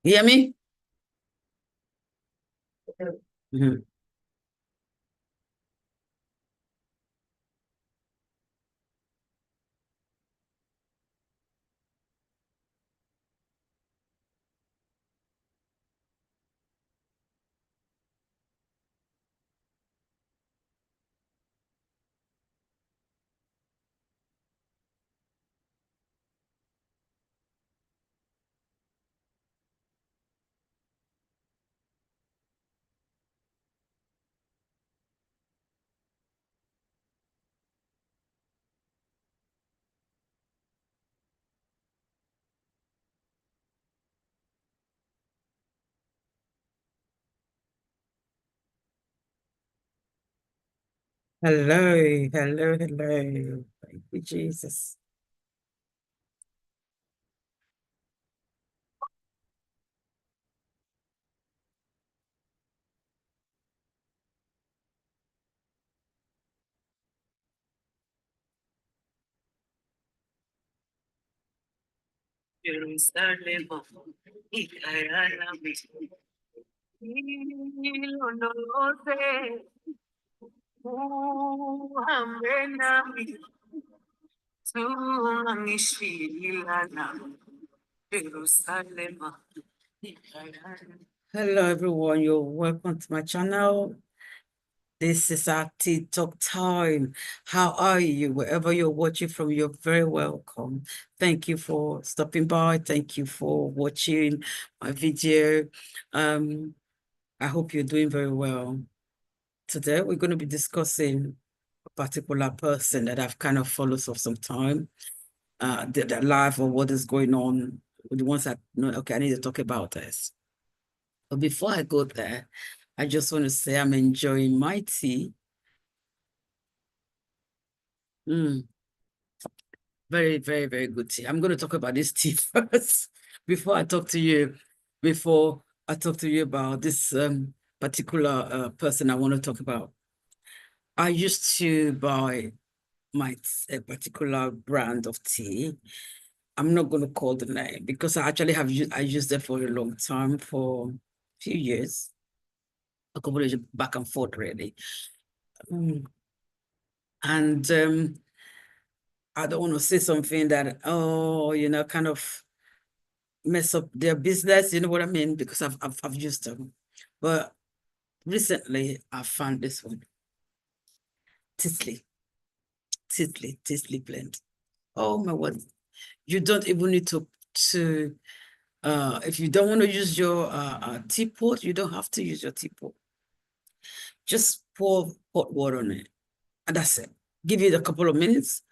You hear me? Mhm. Hello, hello, hello. Thank you, Jesus. Jerusalem, ikayalami, ilondoloze, uhambe nami, tungangishilana, Jerusalem, ikayalami. Hello, everyone. You're welcome to my channel. This is our TikTok time. How are you? Wherever you're watching from, you're very welcome. Thank you for stopping by. Thank you for watching my video. Um, I hope you're doing very well. Today, we're going to be discussing a particular person that I've kind of followed for some time, their life or what is going on with the ones that know, okay, I need to talk about this. But before I go there, I just want to say I'm enjoying my tea. Mm. Very, very, very good tea. I'm going to talk about this tea first before I talk to you, before I talk to you about this particular person I want to talk about. I used to buy my a particular brand of tea. I'm not going to call the name because I actually I used it for a long time, for a few years, a couple of years back and forth, really. Mm. And I don't want to say something that, oh, kind of mess up their business, you know what I mean? Because I've used them. But recently I found this one, Tisley, Tisley blend. Oh my word. You don't even need to if you don't want to use your teapot, you don't have to use your teapot. Just pour hot water on it. And that's it. Give it a couple of minutes.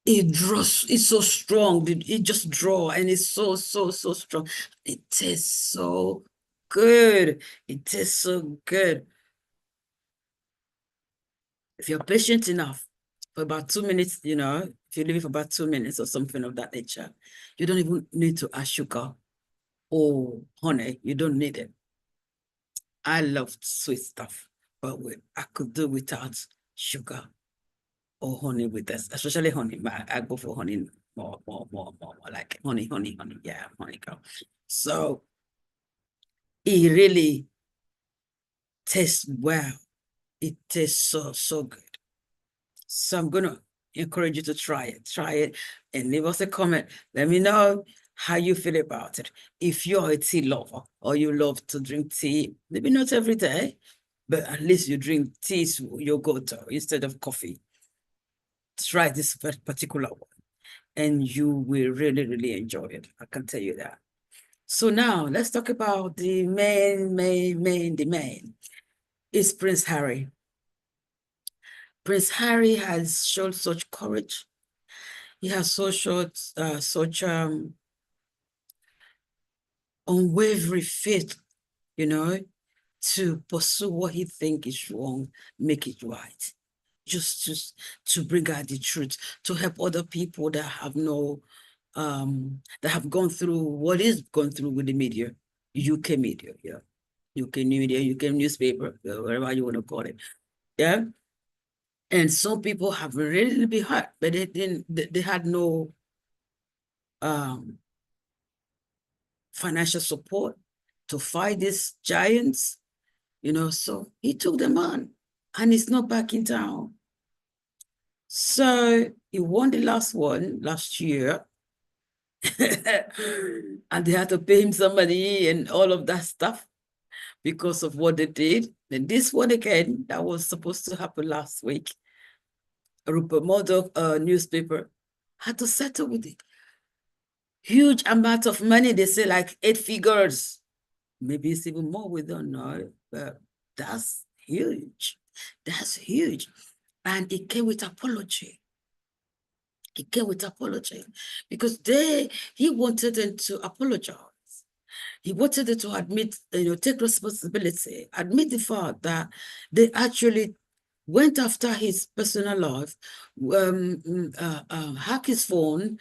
It draws, it's so strong. It just draw and it's so, so, so strong. It tastes so good. It tastes so good. If you're patient enough for about 2 minutes, if you leave it for about 2 minutes or something of that nature, you don't even need to add sugar or honey. You don't need it. I love sweet stuff, but I could do without sugar or honey with this, especially honey. I go for honey more like honey, honey, honey. Yeah, honey girl. So it really tastes well. It tastes so, so good. So I'm gonna encourage you to try it. Try it and leave us a comment. Let me know how you feel about it. If you're a tea lover or you love to drink tea, maybe not every day, but at least you drink tea, your go-to instead of coffee. Try this particular one and you will really, really enjoy it. I can tell you that. So now let's talk about the main. It's Prince Harry. Prince Harry has shown such courage. He has such unwavering faith, you know, to pursue what he think is wrong, make it right. Just to bring out the truth, to help other people that have that have gone through what is gone through with the media, UK media, yeah. UK media, UK newspaper, whatever you want to call it. Yeah. And some people have really been hurt, but they had no um financial support to fight these giants, so he took them on and he's not back in town. So he won the last one last year. And they had to pay him some money and all of that stuff because of what they did. And this one again, that was supposed to happen last week, Rupert Murdoch newspaper had to settle with it. Huge amount of money, they say like 8 figures. Maybe it's even more, we don't know, but that's huge. That's huge. And it came with apology. It came with apology because he wanted them to apologize. He wanted them to admit, take responsibility, admit the fact that they actually went after his personal life, hacked his phone,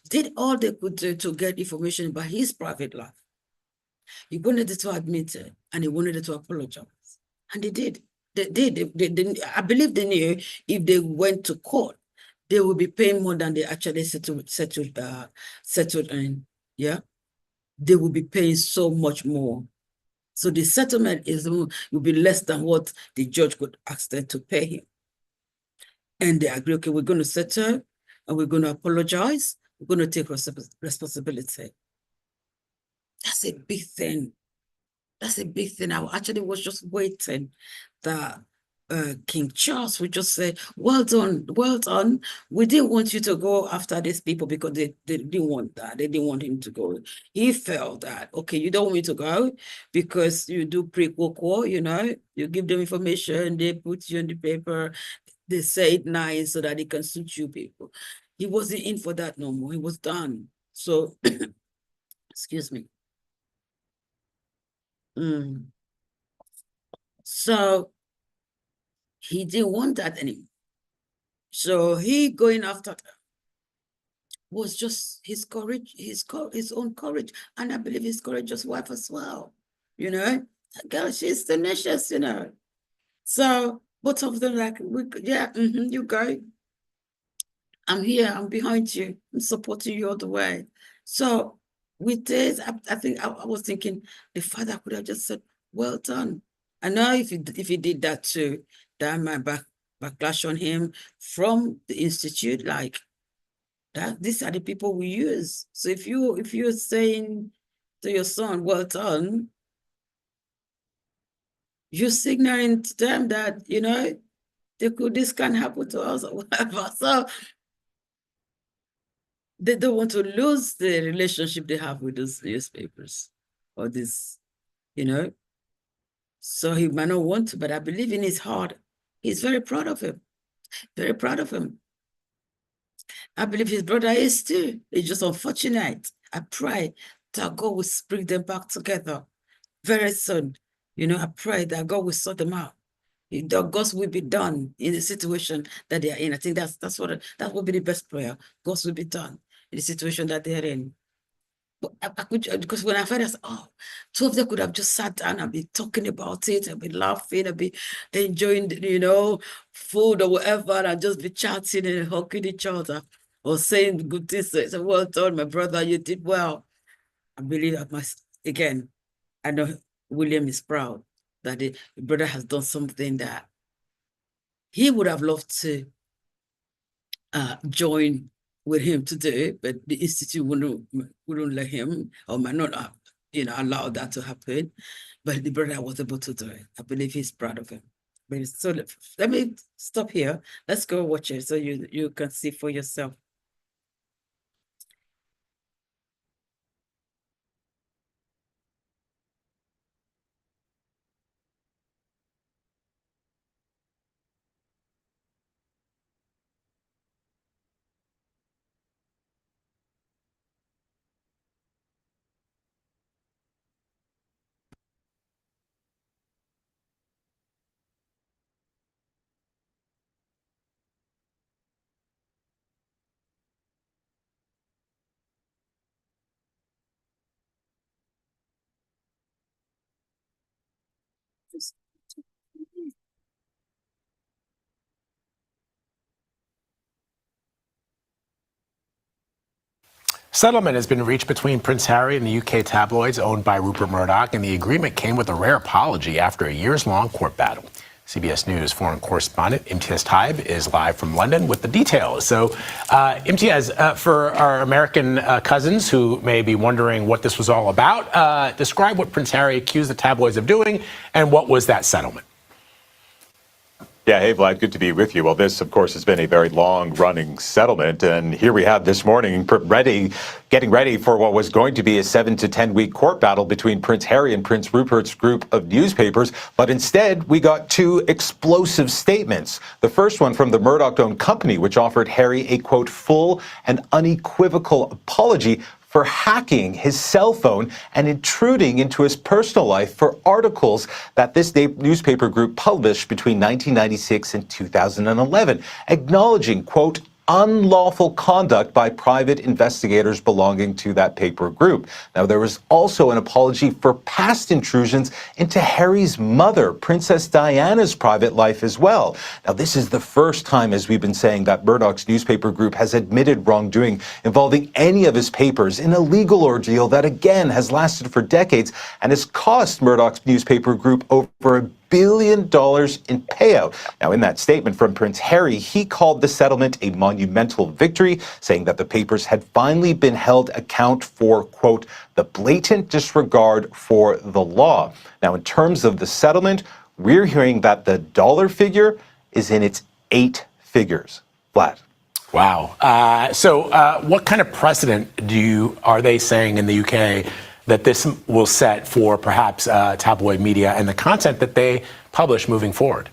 did all they could do to get information about his private life. He wanted them to admit it, and he wanted them to apologize. And they did. I believe they knew if they went to court, they would be paying more than they actually settled in. Yeah, they will be paying so much more. So the settlement will be less than what the judge could ask them to pay him. And they agree, okay, we're going to settle and we're going to apologize. We're going to take responsibility. That's a big thing. That's a big thing. I actually was just waiting that King Charles would just say, well done, well done. We didn't want you to go after these people because they didn't want that. They didn't want him to go. He felt that, okay, you don't want me to go because you do pre-quo, you give them information, they put you on the paper, they say it nice so that they can suit you people. He wasn't in for that no more. He was done. So, excuse me. So he didn't want that anymore. So he going after them was just his courage, his own courage. And I believe his courageous wife as well. That girl, she's tenacious, So both of them like, you go. I'm here, I'm behind you, I'm supporting you all the way. So with this, I think I was thinking the father could have just said, well done. I know if he did that too, that might backlash on him from the institute, like that these are the people we use. So if you're saying to your son, well done, you're signaling to them that, this can happen to us or whatever. So they don't want to lose the relationship they have with those newspapers or this, So he might not want to, but I believe in his heart, he's very proud of him, very proud of him. I believe his brother is too. It's just unfortunate. I pray that God will bring them back together very soon. I pray that God will sort them out. That God's will be done in the situation that they are in. I think that would be the best prayer. God's will be done in the situation that they're in. But I could, because when I found out, two of them could have just sat down and be talking about it and be laughing and be enjoying, food or whatever, and just be chatting and hugging each other or saying good things. So, well done, my brother, you did well. I believe that again, I know William is proud that the brother has done something that he would have loved to join with him to do, but the institute wouldn't let him or might not allow that to happen. But the brother was able to do it. I believe he's proud of him. But so let me stop here. Let's go watch it so you can see for yourself. Settlement has been reached between Prince Harry and the UK tabloids owned by Rupert Murdoch, and the agreement came with a rare apology after a years-long court battle. CBS News foreign correspondent Imtiaz Taib is live from London with the details. So, Imtiaz, for our American cousins who may be wondering what this was all about, describe what Prince Harry accused the tabloids of doing and what was that settlement. Yeah, hey, Vlad, good to be with you. Well, this, of course, has been a very long-running settlement, and here we have this morning getting ready for what was going to be a 7 to 10-week court battle between Prince Harry and Prince Rupert's group of newspapers, but instead we got two explosive statements. The first one from the Murdoch-owned company, which offered Harry a, quote, full and unequivocal apology for hacking his cell phone and intruding into his personal life for articles that this newspaper group published between 1996 and 2011, acknowledging, quote, unlawful conduct by private investigators belonging to that paper group. Now, there was also an apology for past intrusions into Harry's mother, Princess Diana's private life as well. Now, this is the first time, as we've been saying, that Murdoch's newspaper group has admitted wrongdoing involving any of his papers in a legal ordeal that, again, has lasted for decades and has cost Murdoch's newspaper group over $1 billion in payout. Now, in that statement from Prince Harry, he called the settlement a monumental victory, saying that the papers had finally been held account for, quote, the blatant disregard for the law. Now, in terms of the settlement, we're hearing that the dollar figure is in its 8 figures. Vlad. Wow. So what kind of precedent are they saying in the UK that this will set for perhaps tabloid media and the content that they publish moving forward?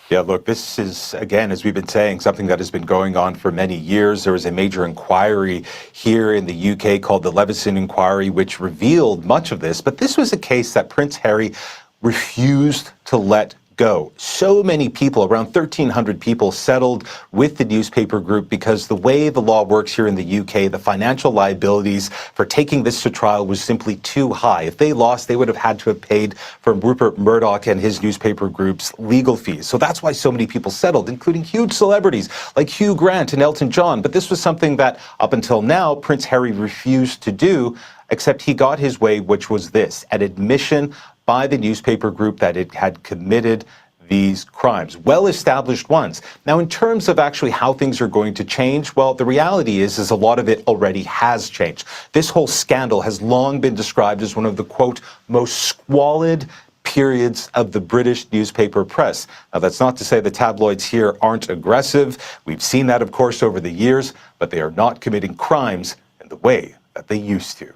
Yeah, look, this is, again, as we've been saying, something that has been going on for many years. There was a major inquiry here in the UK called the Leveson Inquiry, which revealed much of this. But this was a case that Prince Harry refused to let go. So many people, around 1,300 people, settled with the newspaper group because the way the law works here in the UK, the financial liabilities for taking this to trial was simply too high. If they lost, they would have had to have paid for Rupert Murdoch and his newspaper group's legal fees. So that's why so many people settled, including huge celebrities like Hugh Grant and Elton John. But this was something that, up until now, Prince Harry refused to do, except he got his way, which was this, an admission by the newspaper group that it had committed these crimes, well-established ones. Now, in terms of actually how things are going to change, well, the reality is a lot of it already has changed. This whole scandal has long been described as one of the, quote, most squalid periods of the British newspaper press. Now, that's not to say the tabloids here aren't aggressive. We've seen that, of course, over the years, but they are not committing crimes in the way that they used to.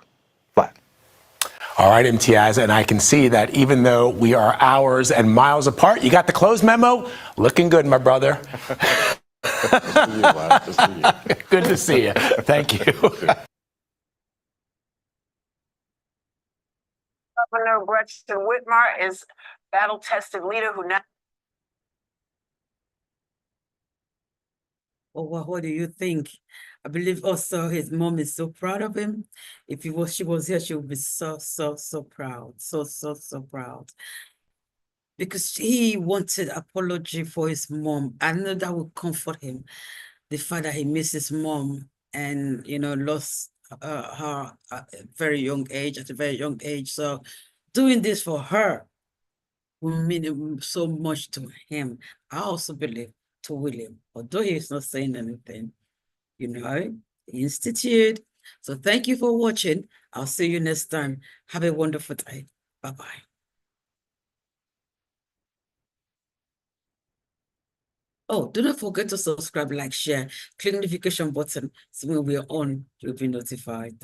Vlad. All right, Imtiaz, and I can see that even though we are hours and miles apart, you got the closed memo. Looking good, my brother. Good to see you. Thank you. Governor Gretchen Whitmer is battle-tested leader who now. Well, what do you think? I believe also his mom is so proud of him. If she was here, she would be so proud. So proud. Because he wanted apology for his mom. I know that would comfort him. The fact that he missed his mom and, lost her at a very young age. So doing this for her will mean so much to him. I also believe to William, although he's not saying anything. Institute. So thank you for watching. I'll see you next time. Have a wonderful day. Bye-bye. Oh, do not forget to subscribe, like, share, click the notification button so when we are on, you'll be notified.